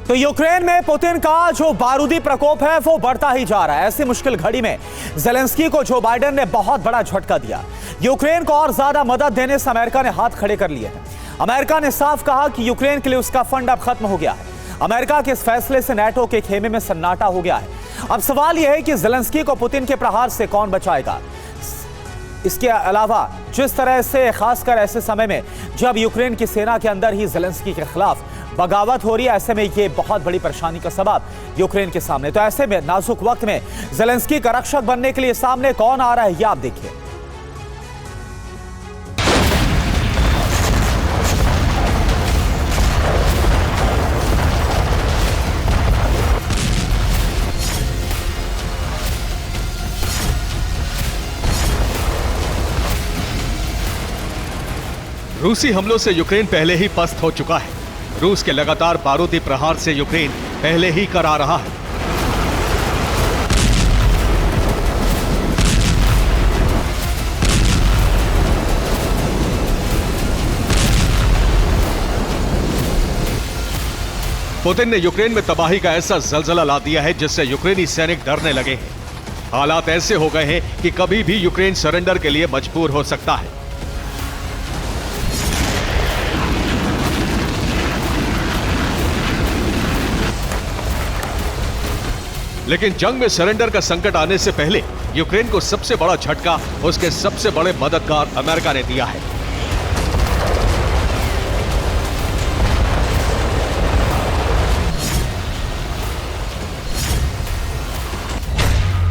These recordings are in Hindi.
तो यूक्रेन में पुतिन का जो बारूदी प्रकोप है वो बढ़ता ही जा रहा है। ऐसी मुश्किल घड़ी में ज़ेलेंस्की को जो बाइडेन ने बहुत बड़ा झटका दिया। यूक्रेन को और ज्यादा मदद देने से अमेरिका ने हाथ खड़े कर लिए हैं। अमेरिका ने साफ कहा कि यूक्रेन के लिए उसका फंड अब खत्म हो गया है। अमेरिका के इस फैसले से नाटो के खेमे में सन्नाटा हो गया है। अब सवाल यह है कि ज़ेलेंस्की को पुतिन के प्रहार से कौन बचाएगा। इसके अलावा जिस तरह से खासकर ऐसे समय में जब यूक्रेन की सेना के अंदर ही ज़ेलेंस्की के खिलाफ बगावत हो रही है, ऐसे में ये बहुत बड़ी परेशानी का सबब यूक्रेन के सामने। तो ऐसे में नाजुक वक्त में ज़ेलेंस्की का रक्षक बनने के लिए सामने कौन आ रहा है, ये आप देखिए। रूसी हमलों से यूक्रेन पहले ही पस्त हो चुका है। रूस के लगातार बारूदी प्रहार से यूक्रेन पहले ही करा रहा है। पुतिन ने यूक्रेन में तबाही का ऐसा जलजला ला दिया है जिससे यूक्रेनी सैनिक डरने लगे हैं। हालात ऐसे हो गए हैं कि कभी भी यूक्रेन सरेंडर के लिए मजबूर हो सकता है। लेकिन जंग में सरेंडर का संकट आने से पहले यूक्रेन को सबसे बड़ा झटका उसके सबसे बड़े मददगार अमेरिका ने दिया है।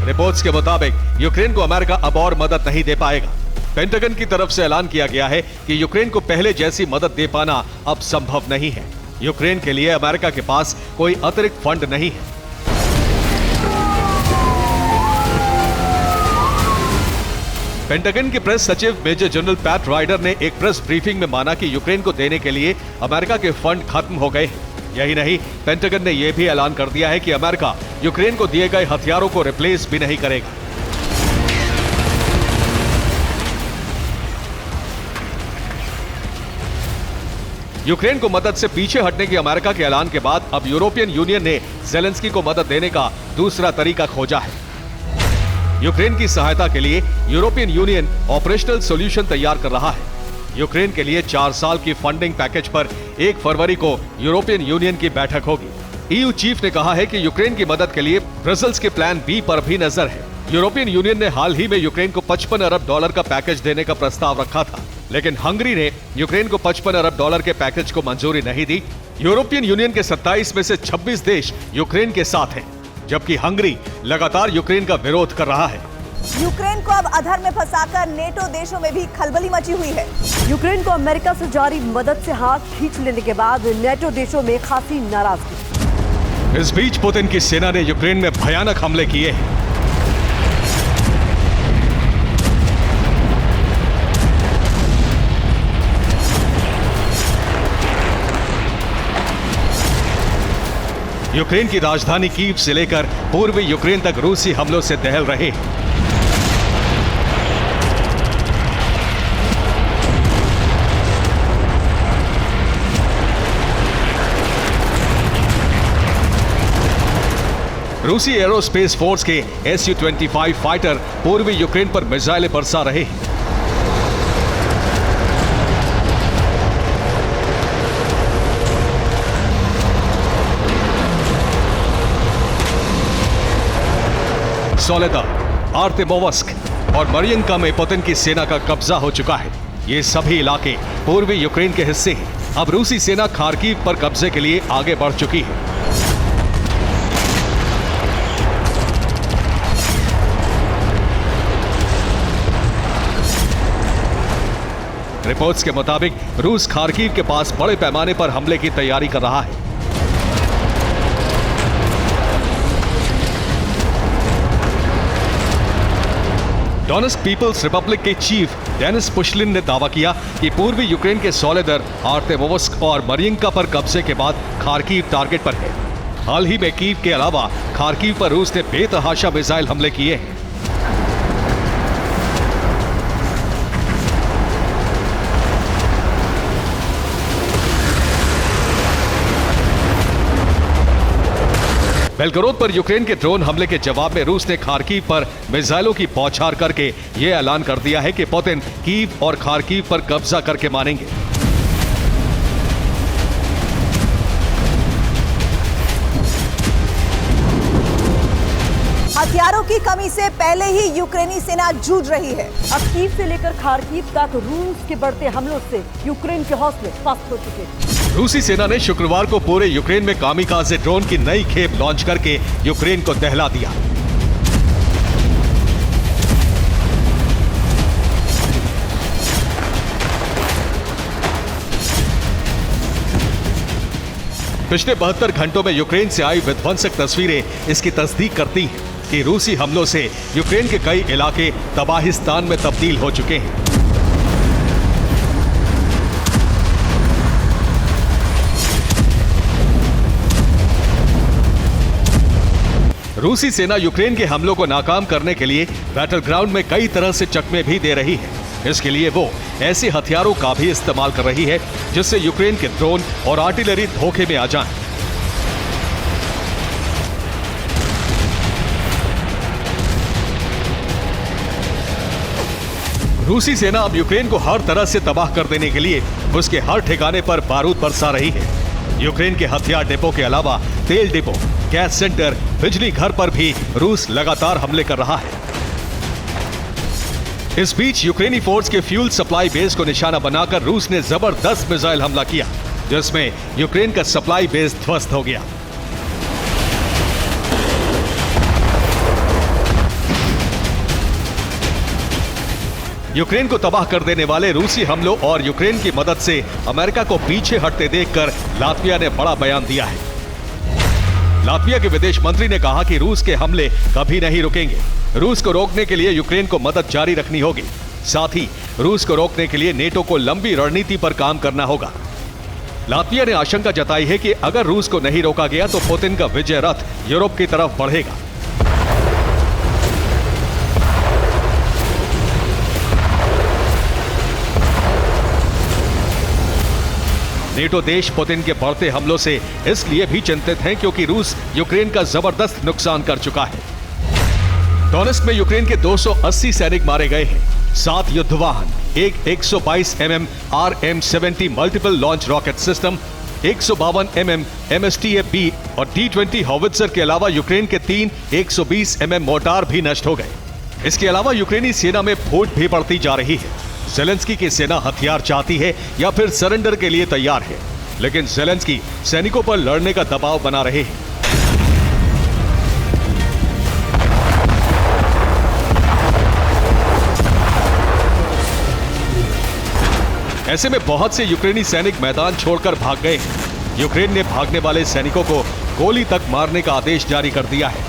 रिपोर्ट्स के मुताबिक यूक्रेन को अमेरिका अब और मदद नहीं दे पाएगा। पेंटागन की तरफ से ऐलान किया गया है कि यूक्रेन को पहले जैसी मदद दे पाना अब संभव नहीं है। यूक्रेन के लिए अमेरिका के पास कोई अतिरिक्त फंड नहीं है। पेंटागन के प्रेस सचिव मेजर जनरल पैट राइडर ने एक प्रेस ब्रीफिंग में माना कि यूक्रेन को देने के लिए अमेरिका के फंड खत्म हो गए हैं। यही नहीं, पेंटागन ने यह भी ऐलान कर दिया है कि अमेरिका यूक्रेन को दिए गए हथियारों को रिप्लेस भी नहीं करेगा। यूक्रेन को मदद से पीछे हटने की अमेरिका के ऐलान के बाद अब यूरोपियन यूनियन ने ज़ेलेंस्की को मदद देने का दूसरा तरीका खोजा है। यूक्रेन की सहायता के लिए यूरोपियन यूनियन ऑपरेशनल सॉल्यूशन तैयार कर रहा है। यूक्रेन के लिए 4 साल की फंडिंग पैकेज पर 1 फरवरी को यूरोपियन यूनियन की बैठक होगी। ईयू चीफ ने कहा है कि यूक्रेन की मदद के लिए ब्रसेल्स के प्लान बी पर भी नजर है। यूरोपियन यूनियन ने हाल ही में यूक्रेन को $55 अरब का पैकेज देने का प्रस्ताव रखा था, लेकिन हंगरी ने यूक्रेन को $55 अरब के पैकेज को मंजूरी नहीं दी। यूरोपियन यूनियन के 27 में से 26 देश यूक्रेन के साथ हैं, जबकि हंगरी लगातार यूक्रेन का विरोध कर रहा है। यूक्रेन को अब अधर में फंसाकर नेटो देशों में भी खलबली मची हुई है। यूक्रेन को अमेरिका से जारी मदद से हाथ खींच लेने के बाद नेटो देशों में खासी नाराजगी। इस बीच पुतिन की सेना ने यूक्रेन में भयानक हमले किए हैं। यूक्रेन की राजधानी कीव से लेकर पूर्वी यूक्रेन तक रूसी हमलों से दहल रहे हैं। रूसी एरोस्पेस फोर्स के Su-25 फाइटर पूर्वी यूक्रेन पर मिसाइलें बरसा रहे हैं। सोलेदार, आर्तेमोवस्क और मरियंका में पुतिन की सेना का कब्जा हो चुका है। ये सभी इलाके पूर्वी यूक्रेन के हिस्से हैं। अब रूसी सेना खार्किव पर कब्जे के लिए आगे बढ़ चुकी है। रिपोर्ट्स के मुताबिक रूस खार्किव के पास बड़े पैमाने पर हमले की तैयारी कर रहा है। डोनेट्स्क पीपल्स रिपब्लिक के चीफ डेनिस पुशलिन ने दावा किया कि पूर्वी यूक्रेन के सोलेदर, आर्तेमोवस्क और मरियंका पर कब्जे के बाद खार्किव टारगेट पर है। हाल ही में कीव के अलावा खार्किव पर रूस ने बेतहाशा मिसाइल हमले किए हैं। बेलगोरोद पर यूक्रेन के ड्रोन हमले के जवाब में रूस ने खार्किव पर मिसाइलों की बौछार करके यह ऐलान कर दिया है कि पुतिन कीव और खार्किव पर कब्जा करके मानेंगे। हथियारों की कमी से पहले ही यूक्रेनी सेना जूझ रही है। अब कीव से लेकर खार्किव तक रूस के बढ़ते हमलों से यूक्रेन के हौसले पस्त हो चुके हैं। रूसी सेना ने शुक्रवार को पूरे यूक्रेन में कामिकाज़े ड्रोन की नई खेप लॉन्च करके यूक्रेन को दहला दिया। पिछले 72 घंटों में यूक्रेन से आई विध्वंसक तस्वीरें इसकी तस्दीक करती हैं कि रूसी हमलों से यूक्रेन के कई इलाके तबाहिस्तान में तब्दील हो चुके हैं। रूसी सेना यूक्रेन के हमलों को नाकाम करने के लिए बैटल ग्राउंड में कई तरह से चकमे भी दे रही है। इसके लिए वो ऐसे हथियारों का भी इस्तेमाल कर रही है जिससे यूक्रेन के ड्रोन और आर्टिलरी धोखे में आ जाएं। रूसी सेना अब यूक्रेन को हर तरह से तबाह कर देने के लिए उसके हर ठिकाने पर बारूद बरसा रही है। यूक्रेन के हथियार डिपो के अलावा तेल डिपो, गैस सेंटर, बिजली घर पर भी रूस लगातार हमले कर रहा है। इस बीच यूक्रेनी फोर्स के फ्यूल सप्लाई बेस को निशाना बनाकर रूस ने जबरदस्त मिसाइल हमला किया, जिसमें यूक्रेन का सप्लाई बेस ध्वस्त हो गया। यूक्रेन को तबाह कर देने वाले रूसी हमलों और यूक्रेन की मदद से अमेरिका को पीछे हटते देखकर लातविया ने बड़ा बयान दिया है। लातविया के विदेश मंत्री ने कहा कि रूस के हमले कभी नहीं रुकेंगे। रूस को रोकने के लिए यूक्रेन को मदद जारी रखनी होगी। साथ ही रूस को रोकने के लिए नेटो को लंबी रणनीति पर काम करना होगा। लातविया ने आशंका जताई है कि अगर रूस को नहीं रोका गया तो पुतिन का विजय रथ यूरोप की तरफ बढ़ेगा। नेटो देश पुतिन के बढ़ते हमलों से इसलिए भी चिंतित हैं क्योंकि रूस यूक्रेन का जबरदस्त नुकसान कर चुका है। डोनेस्क में यूक्रेन के 280 सैनिक मारे गए हैं। 7 युद्ध वाहन, एक 122 mm RM-70 multiple launch rocket system, 152 mm MSTF-B और T-20 हॉवित्जर के अलावा यूक्रेन के 3 120 mm मोर्टार भी नष्ट हो गए। इसके अलावा यूक्रेनी सेना में फूट भी बढ़ती जा रही है। ज़ेलेंस्की की सेना हथियार चाहती है या फिर सरेंडर के लिए तैयार है, लेकिन ज़ेलेंस्की सैनिकों पर लड़ने का दबाव बना रहे हैं। ऐसे में बहुत से यूक्रेनी सैनिक मैदान छोड़कर भाग गए हैं। यूक्रेन ने भागने वाले सैनिकों को गोली तक मारने का आदेश जारी कर दिया है।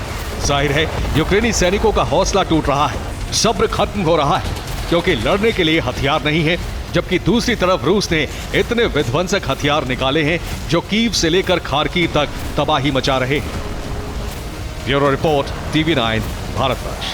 जाहिर है यूक्रेनी सैनिकों का हौसला टूट रहा है, सब्र खत्म हो रहा है, क्योंकि लड़ने के लिए हथियार नहीं है, जबकि दूसरी तरफ रूस ने इतने विध्वंसक हथियार निकाले हैं जो कीव से लेकर खार्किव तक तबाही मचा रहे हैं। Bureau report, TV9, Bharatvarsh.